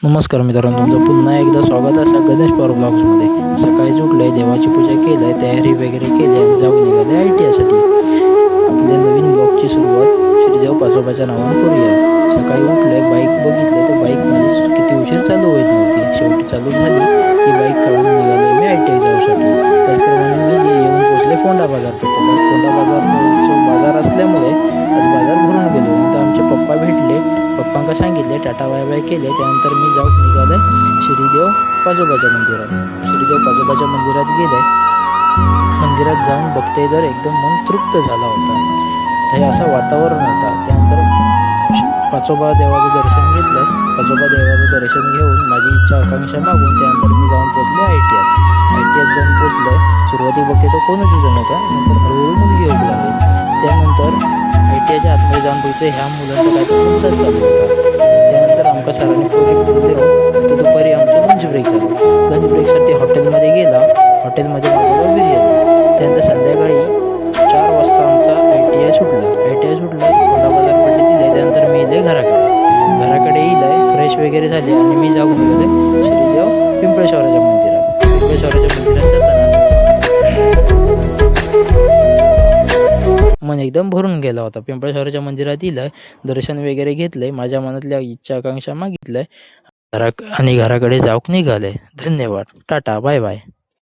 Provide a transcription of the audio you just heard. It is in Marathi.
नमस्कार मित्रांनो, तुमचं पुन्हा एकदा स्वागत आहे गणेश पॉवर ब्लॉग्समध्ये. सकाळीच उठलं आहे, देवाची पूजा केली आहे, तयारी वगैरे केली आणि जाऊन निघाले ITI साठी. आपल्या नवीन ब्लॉगची सुरुवात श्रीदेव पाचोबाच्या नावानं करूया. सकाळी उठले, बाईक बघितले तर बाईक माझी किती उशीर चालू होत नव्हती. शेवटी चालू झाली. ती बाईक काढून निघाले मी ITI जाऊसाठी. त्याचप्रमाणे मी येऊन पोचले फोंडा बाजारपेठेत. फोंडा बाजार असल्यामुळे आज बाजार भरून गेलो. नंतर आमचे पप्पा भेटले. पप्पांका सांगितले, टाटा बाय बाय केले. त्यानंतर मी जाऊन निघाले श्रीदेव पाचोबाच्या मंदिरात. श्रीदेव पाचोबाच्या मंदिरात गेले. मंदिरात जाऊन बघते तर एकदम मन तृप्त झाला होता. हे असं वातावरण होता. त्यानंतर पाचोबा देवाचं दर्शन घेतलं. पाचोबा देवाचं दर्शन घेऊन माझी इच्छा आकांक्षा मागून त्यानंतर मी जाऊन पोचले ITI जाऊन पोचलं. सुरुवाती बघते तो कोणाची जण होता. नंतर हळूहळू मुलगी होऊ लागली. त्यानंतर ITIच्या आतमध्ये जाऊन बघते ह्या मुलांचा काय तर चालू होता. त्यानंतर आमका सरांनी प्रोजेक्ट दिले. तर दुपारी आमचा लंच ब्रेक झाला. लंच ब्रेकसाठी हॉटेलमध्ये गेला. हॉटेलमध्ये मागवलं बिर्याणी. त्यानंतर संध्याकाळी 4 वाजता आमचा ITI सुटला. फोंडा बाजारपेठेत दिले. त्यानंतर मी इले घराकडे येईल फ्रेश वगैरे झाले आणि मी जाऊन निघाले श्रीदेव पिंपळेश्वराच्या मंदिरात. जाताना मन एकदम भरून गेला होता. पिंपळेश्वराच्या मंदिरात येईल, दर्शन वगैरे घेतलंय, माझ्या मनातल्या इच्छा आकांक्षा मागितलंय आणि घराकडे जाऊन निघाले. धन्यवाद. Ta-ta bye bye.